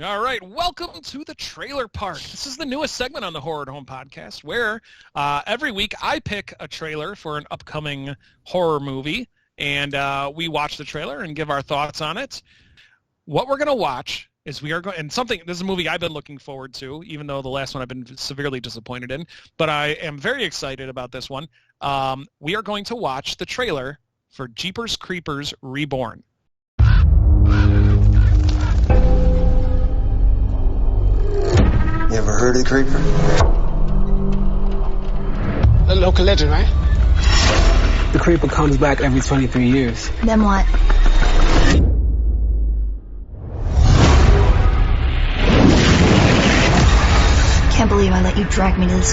All right, welcome to the Trailer Park. This is the newest segment on the Horror at Home podcast where every week I pick a trailer for an upcoming horror movie, and we watch the trailer and give our thoughts on it. What we're going to watch is this is a movie I've been looking forward to, even though the last one I've been severely disappointed in, but I am very excited about this one. We are going to watch the trailer for Jeepers Creepers Reborn. You ever heard of the Creeper? A local legend, right? The Creeper comes back every 23 years. Then what? Can't believe I let you drag me to this.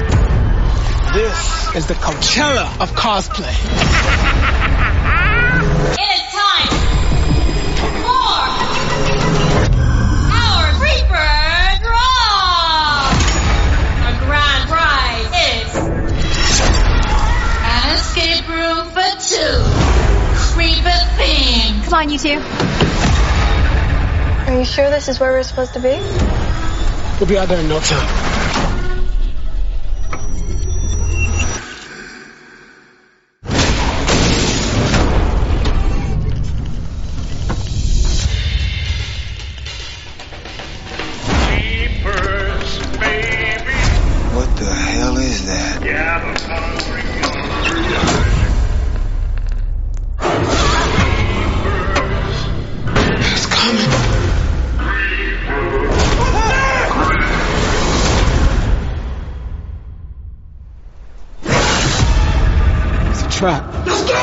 This is the Coachella of cosplay. It is time for our Reaper Draw! Our grand prize is an escape room for two. Creeper theme. Come on, you two. Are you sure this is where we're supposed to be? We'll be out there in no time. What the hell is that? It's coming. It's a trap. Let's go!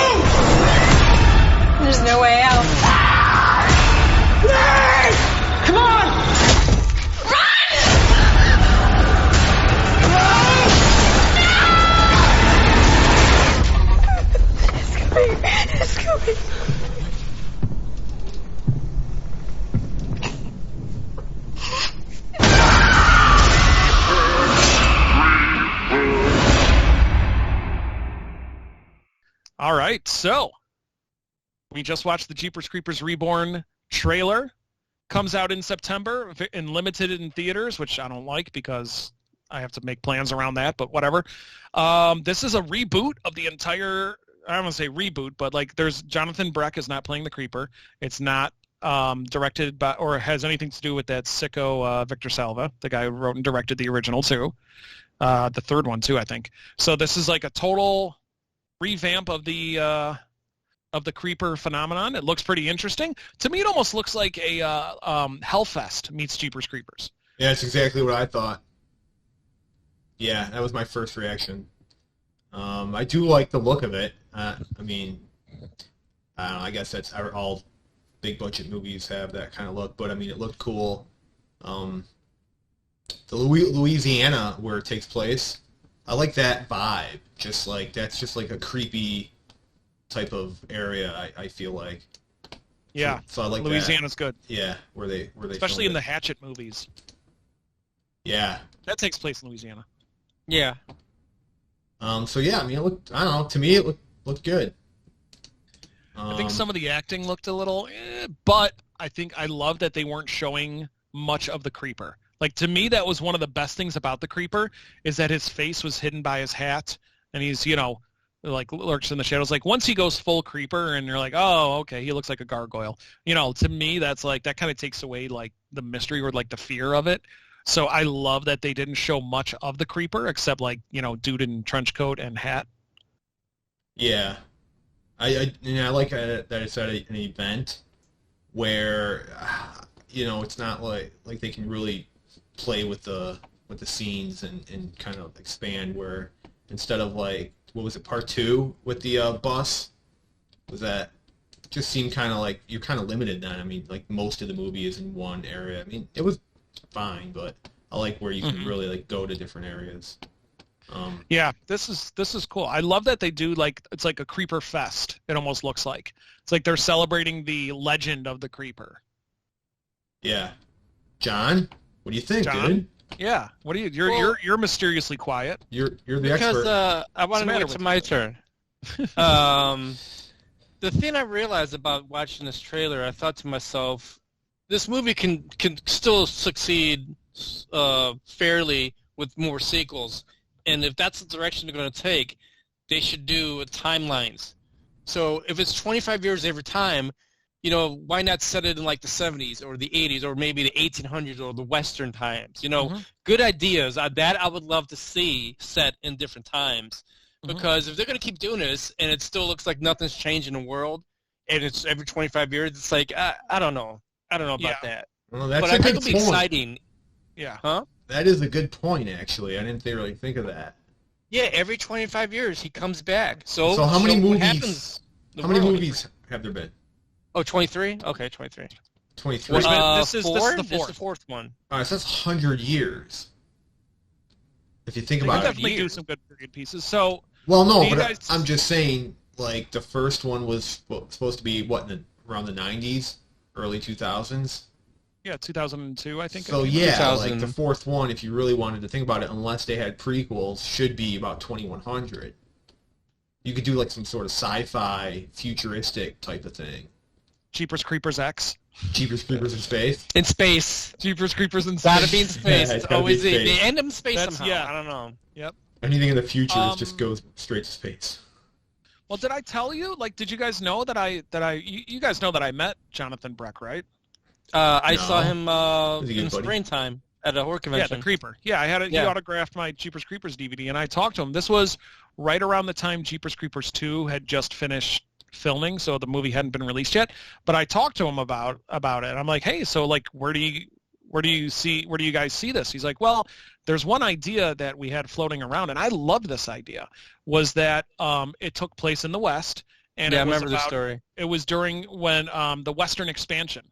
There's no way out. Come on! It's coming. All right, so we just watched the Jeepers Creepers Reborn trailer. Comes out in September, and limited in theaters, which I don't like because I have to make plans around that, but whatever. This is a reboot of the entire, I don't want to say reboot, but like there's Jonathan Breck is not playing the Creeper. It's not directed by or has anything to do with that sicko Victor Salva, the guy who wrote and directed the original too. The third one too, I think. So this is like a total revamp of the Creeper phenomenon. It looks pretty interesting. To me, it almost looks like a Hellfest meets Jeepers Creepers. Yeah, that's exactly what I thought. Yeah, that was my first reaction. I do like the look of it. I mean, I don't know, I guess that's all big budget movies have that kind of look, but I mean, it looked cool. The Louisiana where it takes place, I like that vibe. Just like, that's just like a creepy type of area, I feel like. Yeah, so I like Louisiana's that. good. Yeah, where they especially in the Hatchet movies. Yeah, that takes place in Louisiana. Yeah. So yeah, I mean, it looked. I don't know. To me, it looked good. I think some of the acting looked a little, but I think I love that they weren't showing much of the Creeper. Like, to me, that was one of the best things about the Creeper is that his face was hidden by his hat, and he's, like lurks in the shadows. Like once he goes full Creeper and you're like, oh, okay, he looks like a gargoyle. To me, that's like, that kind of takes away like the mystery or like the fear of it. So I love that they didn't show much of the Creeper except like, dude in trench coat and hat. Yeah. I like that it's at an event where, it's not like they can really play with the scenes and kind of expand where instead of like, what was it, part 2 with the bus? Was that just seemed kind of like you're kind of limited then? I mean, like most of the movie is in one area. I mean, it was fine, but I like where you can really like go to different areas. Yeah, this is cool. I love that they do like it's like a Creeper fest. It almost looks like it's like they're celebrating the legend of the Creeper. Yeah, John, what do you think, John? dude? Yeah, what do you? You're mysteriously quiet. You're the expert. Because I want to wait to my turn. The thing I realized about watching this trailer, I thought to myself, this movie can still succeed fairly with more sequels, and if that's the direction they're going to take, they should do timelines. So if it's 25 years every time, why not set it in like the 70s or the 80s or maybe the 1800s or the Western times? Good ideas. That I would love to see set in different times, because if they're going to keep doing this and it still looks like nothing's changed in the world, and it's every 25 years, it's like I don't know about that. Well, that's but a I think good it'll be point. exciting. Yeah. Huh? That is a good point, actually. I didn't really think of that. Yeah, every 25 years he comes back. So how many what movies? happens in the How many world. movies have there been? Oh, 23? Okay, 23. 23. This is the Four? fourth. This is the fourth one. All right, so that's 100 years. If you think They about could it. definitely do some good period pieces. So, Well, no, do you but guys- I'm just saying, like, the first one was supposed to be, around the 90s, early 2000s? yeah, 2002, I think. So, it came out. yeah, 2000. like, the fourth one, if you really wanted to think about it, unless they had prequels, should be about 2100. You could do, like, some sort of sci-fi, futuristic type of thing. Jeepers Creepers X. Jeepers Creepers in Space. In space. Jeepers Creepers in Gotta Space. be in space. Yeah, It's it's gotta be always in they space. end up in space That's- somehow. yeah. I don't know. Yep. Anything in the future just goes straight to space. Well, did I tell you? Like, did you guys know you guys know that I met Jonathan Breck, right? I No. saw him Is he good, in buddy? springtime at a horror Yeah, convention. the Creeper. Yeah, I had it. He Yeah. autographed my Jeepers Creepers DVD, and I talked to him. This was right around the time Jeepers Creepers 2 had just finished filming, so the movie hadn't been released yet. But I talked to him about it. I'm like, hey, so like, where do you guys see this? He's like, well, there's one idea that we had floating around, and I loved this idea, was that it took place in the West, and yeah, I it was remember the about, story. it was during when the Western expansion.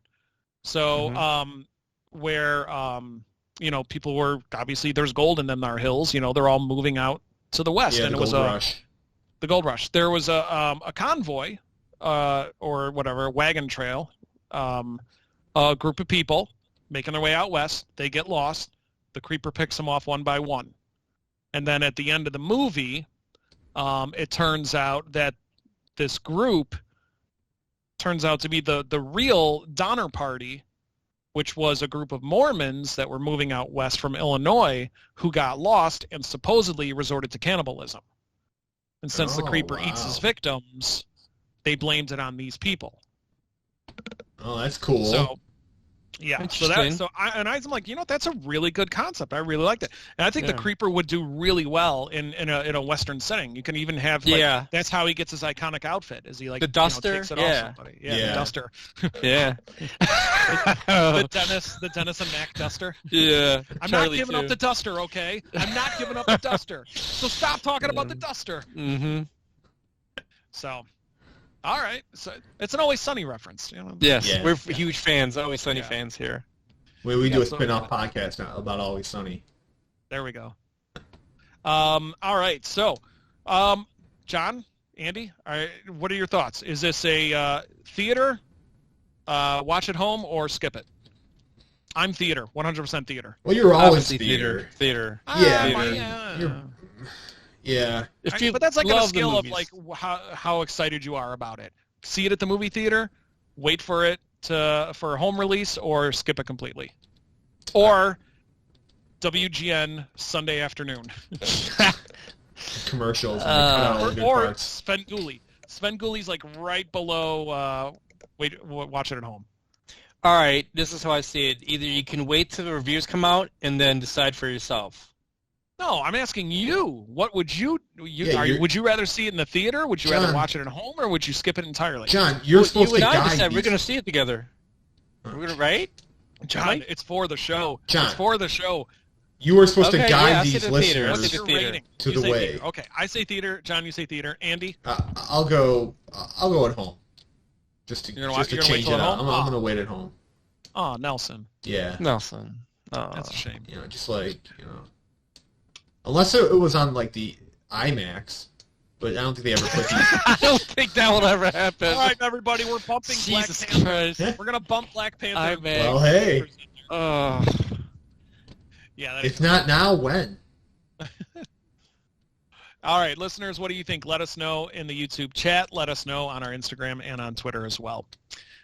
So where people were, obviously there's gold in them, our hills. They're all moving out to the west, Yeah, and the it was Gold Rush. the gold rush. There was a convoy, or whatever, wagon trail, a group of people making their way out west. They get lost. The Creeper picks them off one by one, and then at the end of the movie, it turns out that this group turns out to be the real Donner Party, which was a group of Mormons that were moving out west from Illinois who got lost and supposedly resorted to cannibalism. And since the Oh, Creeper eats his wow. victims, they blamed it on these people. Oh, that's cool. So, yeah. Interesting. I'm like, that's a really good concept. I really liked it, and I think the Yeah. Creeper would do really well in a Western setting. You can even have, like, Yeah. that's how he gets his iconic outfit. Is he like The duster? takes it Yeah. off somebody? Yeah, Yeah. the duster. Yeah. the Dennis and Mac duster. Yeah. I'm Charlie not giving too. up the duster, okay? I'm not giving up the duster. So stop talking about the duster. Mm-hmm. So, all right. So it's an Always Sunny reference. Yes, Yeah. we're huge fans. Always Sunny Yeah. fans here. We do a so- spin-off podcast now about Always Sunny. There we go. All right. So, John, Andy, what are your thoughts? Is this a theater, watch at home, or skip it? I'm theater, 100% theater. Well, you're always Obviously theater. Theater. Yeah, Theater. Yeah. If you But that's like on a love the scale of movies. like how excited you are about it. See it at the movie theater, wait for it for a home release, or skip it completely. Or WGN Sunday afternoon. Commercials. And they cut out all the good or parts. Svengoolie. Svengoolie's like right below watch it at home. All right, this is how I see it. Either you can wait till the reviews come out and then decide for yourself. No, I'm asking you. What would you Yeah, would you rather see it in the theater? Would you rather John. watch it at home, or would you skip it entirely? John, you're supposed you and to I guide decide these. we're going to see it together. We're gonna, right? John, Right? it's for the show. John. It's for the show. You were supposed to Okay, guide yeah, I'll see these the theater. I'll What's see listeners the your theater. rating? to You the say way. theater. Okay, I say theater. John, you say theater. Andy, I'll go at home. Just to You're gonna just to wait change till it at up. home? I'm gonna wait at home. oh Nelson, Yeah. Nelson. Oh. that's a shame. Just like unless it was on like the IMAX, but I don't think they ever put these. I don't think that will ever happen. All right, everybody, we're bumping Jesus Black Panther. Christ. We're gonna bump Black Panther. I'm Well, hey, Oh. Yeah. That if not now, when? All right, listeners, what do you think? Let us know in the YouTube chat. Let us know on our Instagram and on Twitter as well.